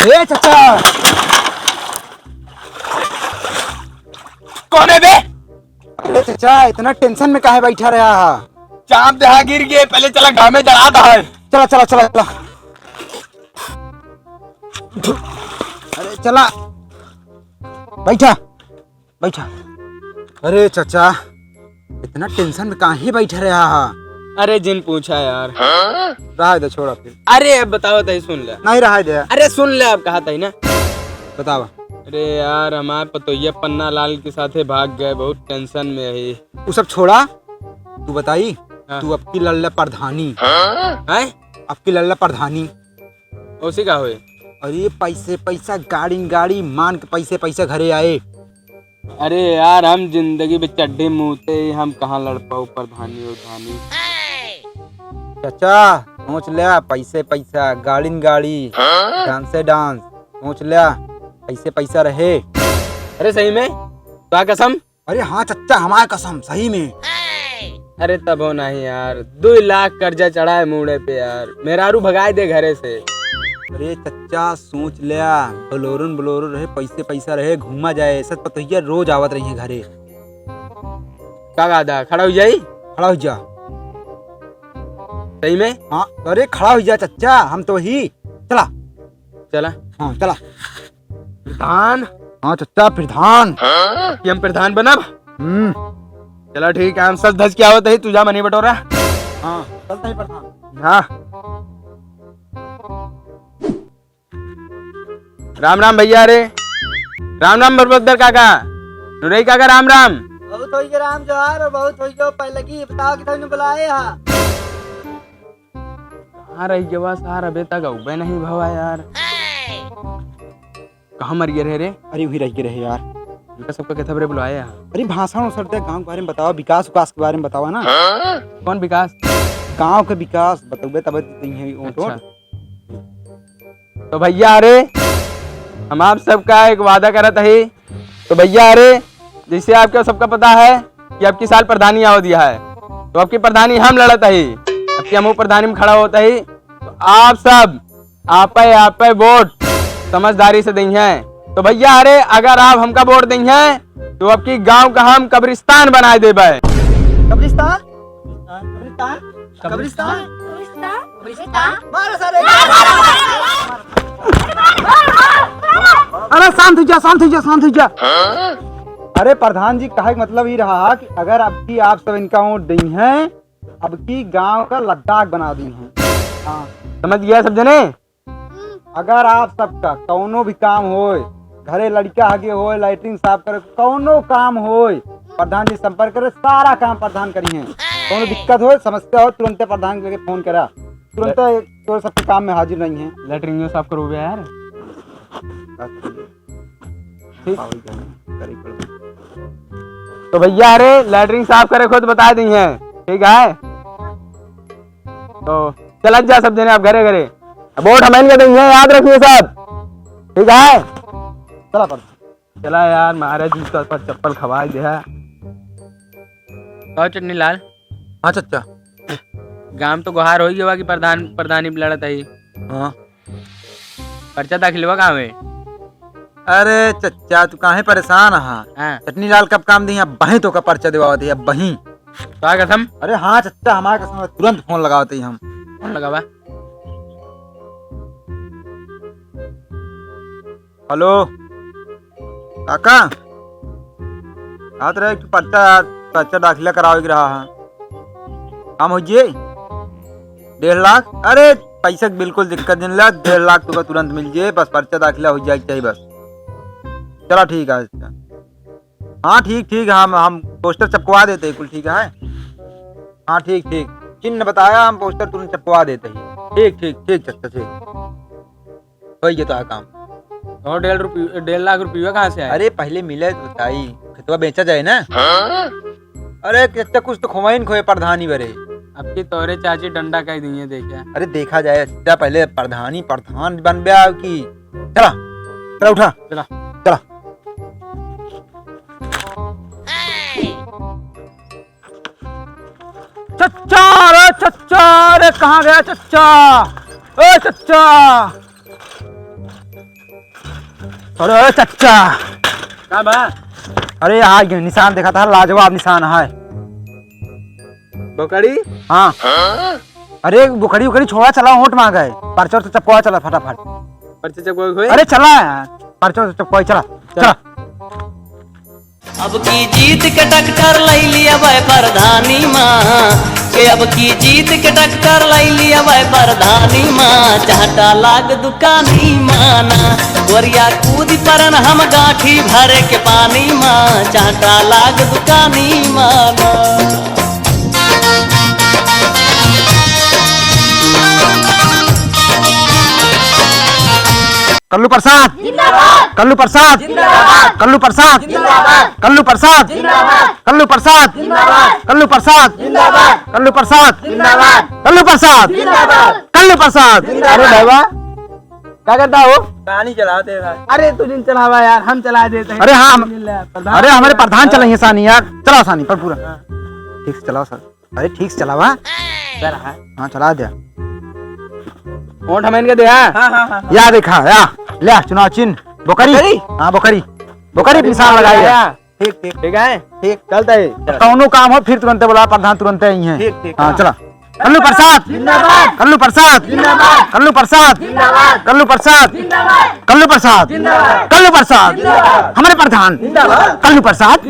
ए चाचा, कौन है बे? अरे चाचा इतना टेंशन में काहे बैठा रहा है? चाँद दहा गिर गए, पहले चला गाँव में जला था। चला चला चला चला। अरे चला, बैठा बैठा। अरे चाचा इतना टेंशन में काहे बैठा रहा है? अरे जिन पूछा यार। रहा दे, छोड़ा फिर। अरे अब बताओ तही सुन ले। नहीं रहा दे। अरे सुन ले, अब कहा था ना। बतावा। अरे यार हमारे पतोहिया पन्ना लाल के साथे भाग गए, बहुत टेंशन में है। वो सब छोड़ा, तू बताई। हाँ। तू अब की लल्ला प्रधानी हैं? अब की लल्ला प्रधानी उसी का हुए। अरे पैसे पैसा, गाड़ी गाड़ी मान के पैसे पैसा घरे आए। अरे यार हम जिंदगी में चड्ढे मुँहते, हम कहाँ लड़ पाओ प्रधानी उधानी। चाचा सोच लिया, पैसे पैसा, गाड़ी गाड़ी, डांस से डांस, सोच लिया पैसे पैसा रहे। अरे सही में क्या कसम? अरे हाँ चाचा, हमारा कसम, सही में। अरे तब हो नहीं यार, 2 लाख कर्जा चढ़ा है मुड़े पे यार, मेहरारू भगाए दे घरे से। अरे चाचा सोच लिया, बोलोरो बोलोरो रहे, पैसे पैसा रहे, घूमा जाए। सच पतोहिया रोज आवत रही है घरे। का गादा खड़ा हो जाई? खड़ा हो जा। सही में? हाँ अरे खड़ा हो जा चाचा, हम तो ही। चला चला। हाँ चला। प्रधान? हाँ चाचा प्रधान। कि हम प्रधान बनब? चला ठीक है, हम सच धज क्या होता है, तुझा मनी बटोरा। हाँ चलता है प्रधान। हाँ राम राम भैया। रे राम राम बरबद्दर काका, नुरई काका राम राम। बहुत होई के राम जोहार, और बहुत होई के पहले की बताओ कि तुमने बुलाए हा। हाँ रही जवा सार अबे तक उबे नहीं भवा यार। कहाँ मर गए रे? अरे वही रह के रहे यार। इनका सबका कैसे बरे बुलाए यहाँ? अरे भाषण उसरते, गांव के बारे में बताओ, विकास विकास के बारे में बताओ ना। कौन विकास? गांव के विकास बताओगे तब है। अच्छा। तो भैया अरे हम आप सबका एक वादा करत है। तो भैया अरे जैसे आपको सबका पता है कि अब की साल प्रधानी आओ दिया है, तो अब की प्रधानी हम लड़त है। अब की हम प्रधानी में खड़ा होता है, तो आप सब आप वोट समझदारी से देंगे। तो भैया अरे अगर आप हमका वोट देंगे तो अब की गांव का हम कब्रिस्तान बनाए देबे। कब्रिस्तान कब्रिस्तान कब्रिस्तान कब्रिस्तान मारो सारे। अरे शांत हो जा, शांत हो जा, शांत हो जा। अरे प्रधान जी कहे का मतलब ये रहा कि अगर अब की आप सब इनका वोट दी हैं, अब की गांव का लद्दाख बना दी हैं। हाँ समझ गया सब जने? अगर आप सबका कौनो भी काम होए, घरे लड़का आगे होए, लाइटिंग साफ करे, कौनो काम होए, प्रधान जी संपर्क करे, सारा काम प्रधान करी है। कौनो दिक्कत हो, समस्या हो, तुरंत प्रधान के फोन करा, तुरंत तो सबके काम में हाजिर नहीं है। लेटरिंग साफ करो यार। तो भैया अरे लेटरिंग साफ करे खुद बता दी है, ठीक है? तो चल जा सब जने आप घरे घरे, वोट हमें इनके देंगे, याद रखिए सब, ठीक है? चला पर चला यार, महाराज जूता पर चप्पल खवा दे है। और चटनी लाल। हाँ चाचा। गांव तो गुहार हो ही होगा कि प्रधानी लड़त है। हाँ पर्चा दाखिल हुआ गाँव में? अरे चचा तू काहे परेशान है? हाँ चटनी लाल कब काम दी, बही तो का पर्चा दिवावत है बही। तो कसम? अरे हाँ चचा, हमारे कसम, तुरंत फोन लगावते ही हम। कौन लगावा? हेलो काका, हाथ रहे पर्चा पर्चा दाखिला करावे रहा है, काम हो जाए 1.5 लाख। अरे पैसा की बिल्कुल दिक्कत नहीं, 1.5 लाख तो तुरंत मिल जाए, बस पर्चा दाखिला हो जाए चाहिए बस। चलो ठीक है। हाँ ठीक ठीक, हम पोस्टर चपकवा देते हैं कुल, ठीक है? हाँ ठीक ठीक, चिन्ह बताया, हम पोस्टर तुरंत चपकवा देते हैं। ठीक ठीक ठीक चाचा, ठीक हो गया तो काम। और 1.5 लाख रुपया कहाँ से आए? अरे पहले मिले तो बताई, खेतवा बेचा जाए ना। अरे चाचा कुछ तो खोवा ही खोए प्रधानी बरे। अब की तोरे चाची डंडा कह दी है, देखे? अरे देखा जाए चाचा, पहले प्रधानी प्रधान बन गया की। चला चला, उठा चला चला। चच्चा, अरे चच्चा, अरे कहाँ गया चच्चा? ओ चच्चा, अरे चच्चा, का बा अरे यहाँ ये निशान देखा था, लाजवाब निशान है। बकरी हाँ अरे बुखड़ी उखड़ी छोड़ा, चला वोट मांगा है, पर्चा तो चपकवा, चला फटाफट। पर्चे चपकोए हुए अरे चला यार, पर्चा तो चपकवा, चला चला। अब की जीत के टक्कर लई लिया वह प्रधानी माँ के, अब की जीत के टक्कर लई लिया वह प्रधानी माँ, चाहता लाग दुकानी माना, गोरिया कूद परन हम गाठी भरे के पानी माँ, चाहता लाग दुकानी माना। कल्लू प्रसाद, कल्लू प्रसाद, कल्लू प्रसाद, कल्लू प्रसाद, कल्लू प्रसाद, कल्लू प्रसाद, कल्लू प्रसाद, कल्लू प्रसाद, कल्लू प्रसाद। अरे भाईवा क्या करता हो? कहानी चलाते भाई। अरे तू दिन चलावा यार, हम चला देते हैं। अरे हाँ, प्रधान। अरे हमारे प्रधान चलेंगे सानी यार, चलाओ सानी पर पूरा ठीक से चलाओ सर। अरे ठीक से चलावा, हाँ चला दिया। वोट हमें इनके दे। हाँ या देखा या ले चुनाव चिन्ह बोकरी, हाँ बोकरी, बोकरी निशान लगाया। ठीक ठीक ठीक है, ठीक चलता है। कौनो काम हो फिर तुरंत बोला प्रधान, तुरंत ही है। ठीक ठीक हाँ चला। कल्लू प्रसाद, कल्लू प्रसाद, कल्लू प्रसाद, कल्लू प्रसाद, कल्लू प्रसाद, कल्लू प्रसाद, हमारे प्रधान कल्लू प्रसाद,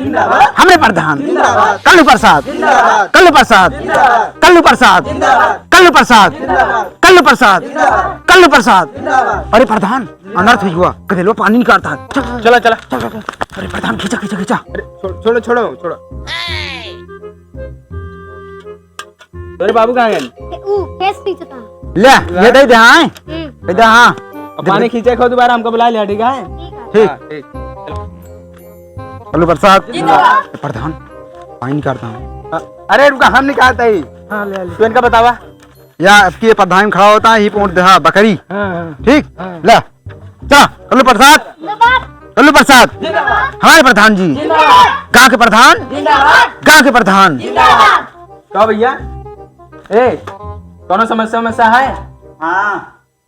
हमारे प्रधान कल्लू प्रसाद, कल्लू प्रसाद, कल्लू प्रसाद, कल्लू प्रसाद, कल्लू प्रसाद, कल्लू प्रसाद। अरे प्रधान अनर्थ हुआ, कदेलो पानी निकालता है। चला चला। अरे प्रधान खींचा खींचा खींचा। अरे छोड़ो छोड़ो छोड़ो। अरे बाबू कहाँ गए? ले ये दे दे, हाँ दे दे, हाँ अब पानी खींचे खो दोबारा हमको बुला लिया। ठीक है ठीक। हाँ, ठीक। कल्लू प्रसाद प्रधान पानी निकालता हूँ। अरे रुका, हम निकालते ही। हाँ ले ले। तू इनका बतावा। या आपकी प्रधान में खड़ा होता है, ही पोंट दे, हाँ बकरी। हाँ ठीक ले चला। कल्लू प्रसाद, कल्लू प्रसाद, हमारे प्रधान जी, गांव के प्रधान, गांव के प्रधान। क्या भैया? ए कौन समस्या है? हाँ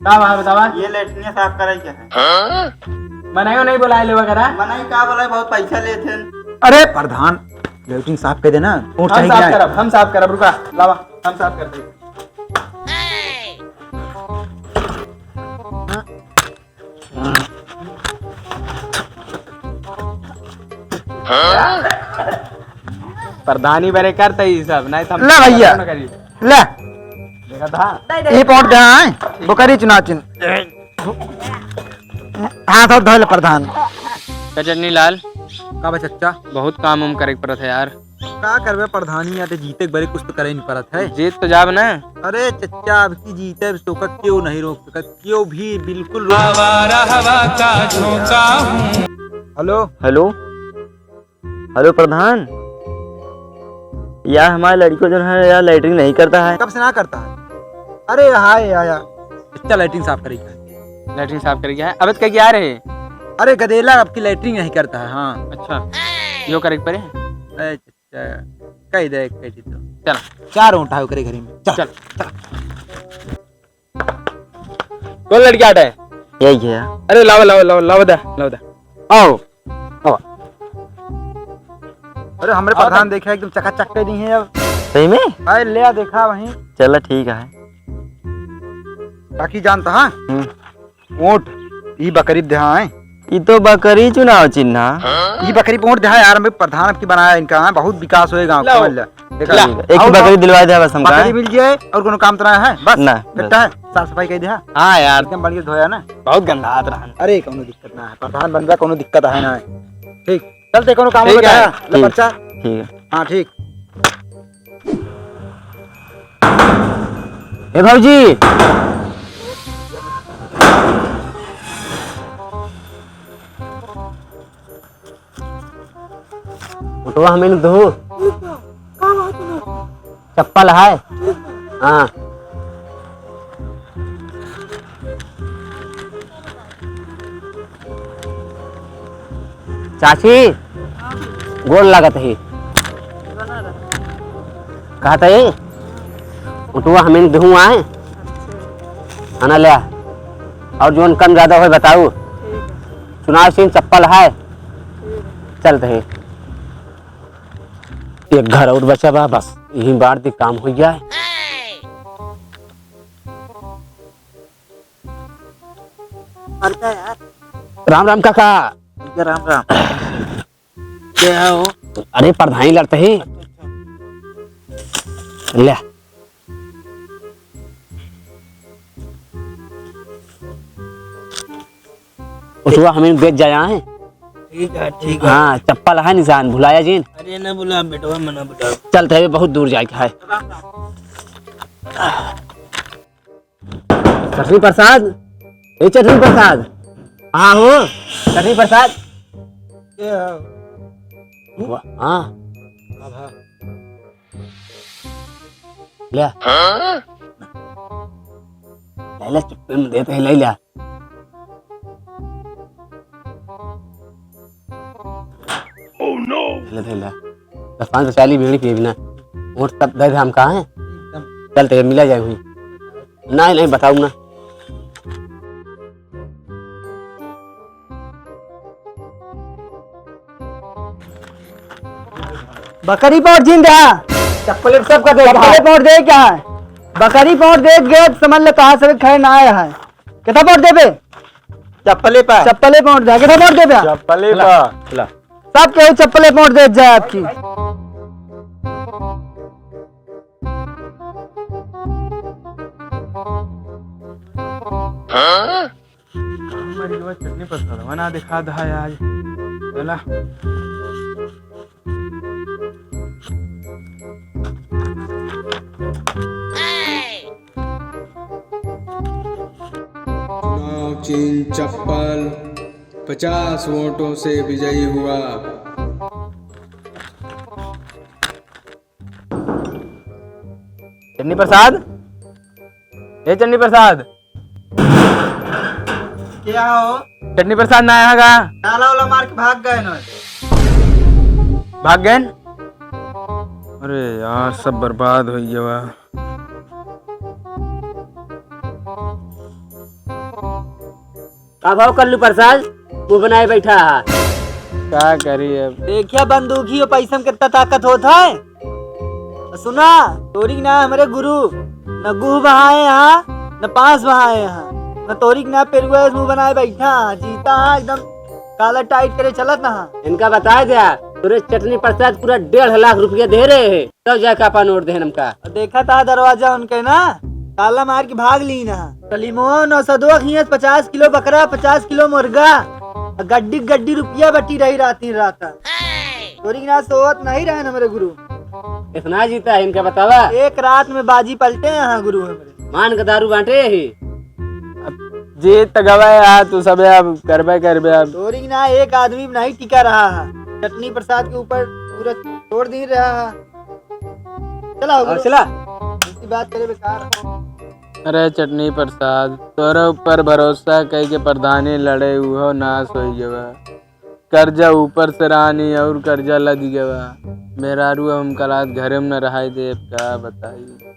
क्या वहाँ बतावा? ये लेटरिन साफ करे क्या है? मनायो नहीं बुलाए ले वगैरह। मनाई का बोला, बहुत पैसा लेते। अरे प्रधान लेटरिन साफ कर देना, पोंट हम चाहिए साफ क्या है? करब, हम साफ करब। रुका लावा, हम साफ कर देंगे। प्रधानी बरे करते ही सब, नहीं तो हम ले भैया। ना करिए। ले देखा था ये पोंट दे, हाँ बकरी चुनाव चिन्ह, हाथ और धोले प्रधान। चटनी लाल का बा चच्चा, बहुत काम उम करे पड़त है यार। का करबे प्रधानी या जीते बड़े कुछ तो करे नहीं पड़त है। जीत तो जाब ना। अरे चच्चा अब की जीते तो क्यों नहीं रोक सकत, क्यों भी बिल्कुल हेलो हेलो हेलो प्रधान, यार हमारे लड़की को जो है यार लैटरिन नहीं करता है। कब से ना करता है? अरे हाय आया चच्चा लैट्रिन साफ करेगा। लैट्रिन साफ करके है। अब क्या रहे? अरे गधेला आपकी लैट्रिन नहीं करता है। हाँ अच्छा यो करे पड़े। अरे चच्चा कह दे कह दी तो चल चार उठाओ करे घरे में चल। चल। कौन लड़की आटा है? यही है यार। अरे लाओ लाओ लाओ लाओ दा लाओ दा। आओ आओ। अरे हमारे प्रधान देखा एकदम चकाचक कर दी है अब। सही में? अरे ले आ देखा वहीं चलो ठीक है। बाकी जानता हाँ वोट ई बकरी दे, हाँ ये तो बकरी चुनाव चिन्ह। ई बकरी वोट दे यार, हमें प्रधान आपकी बनाया इनका, हाँ बहुत विकास होएगा गाँव का। देखा एक ही बकरी दिलवा दे बस हमका। बकरी मिल जाए और कोनो काम तो ना है बस ना, बेटा है साफ सफाई कर दिया। हाँ यार एकदम बढ़िया धोया ना, बहुत गंदा हाथ रहा। अरे कोनो दिक्कत ना है, प्रधान बन रहा कोनो दिक्कत है ना। ठीक चलते कोनो काम ठीक होगा है, ले ठीक। पर्चा। ठीक है। हाँ ठीक। ए भाजी उठवा हमें दो चप्पल है। हाँ चाची गोल लागत है कहता है उठवा हमें दहू आए खाना ले और जोन कम ज्यादा हो बताओ। सुनार सिंह चप्पल है चलते हैं एक घर और बचा बा बस यही बार दी काम हो गया है। राम राम काका। राम राम। क्या हो? अरे प्रधानी लड़ते हैं ले उसको हमें बेच जाया है। ठीक है ठीक है। हाँ चप्पल है निशान भुलाया जी। अरे ना बुला बेटवा मना बुला। चलते हैं बहुत दूर जाके है। चटनी प्रसाद ए चटनी प्रसाद हाँ हो चटनी प्रसाद हाँ ले ले चुप्पे में देते हैं ले ले ले 10-5 चाली बीड़ी पिए बिना और तब दे हम कहाँ हैं चलते हैं मिला जाए हुई नहीं बताऊँ ना बकरी पौट जीन रहा चप्पल सब का चप्पले पौट दे क्या है बकरी पौट दे गए समझ ले कहा से खैर ना आया है कितना पौट दे पे चप्पले पा चप्पले पौट दे कितना पौट दे पे चप्पले पा सब के चप्पले पौट दे जाए आपकी चटनी प्रसाद बना दिखा दा आज बोला चुनाव चिन्ह चप्पल 50 वोटों से विजयी हुआ। चटनी प्रसाद ए चटनी प्रसाद क्या हो चटनी प्रसाद ना आया का डाला वाला मार के भाग गए ना भाग गए अरे यार सब बर्बाद हो गया का भाव कर लू प्रसाद वो बनाए बैठा है क्या करी अब देखिए बंदूकी और पैसा में कितना ताकत होता है सुना तोरी ना हमारे गुरु न गुह बहाए यहाँ न पास बहाए यहाँ न तोरी ना पेरुआ मुंह बनाए बैठा जीता एकदम काला टाइट करे चलत ना इनका बताया दिया तुरे चटनी प्रसाद पूरा 1.5 लाख रुपया दे रहे है तब जाके अपन नोट दे हमका देखा था दरवाजा उनके ना ताला मार के भाग ली ना सलीमोन और सदुआ खियत 50 किलो बकरा 50 किलो मुर्गा गड्डी गड्डी रुपया बटी रही राती रात तोरी ना सोवत नहीं रहे हमारे गुरु इतना जीता है इनका बतावा एक रात में बाजी पलटे यहाँ गुरु हमारे मान का दारू बांटे ही जीत गवा यार तू सब अब करबे अब तोरी ना एक आदमी नहीं टिका रहा है चटनी प्रसाद के ऊपर पूरा छोड़ दी रहा है चला चला इसकी बात करे बेकार अरे चटनी प्रसाद तोरे ऊपर भरोसा कह के प्रधानी लड़े हुआ नाश हो गया कर्जा ऊपर से रानी और कर्जा लद गया मेरा रू हम कल घरे में न रहा दे क्या बताइए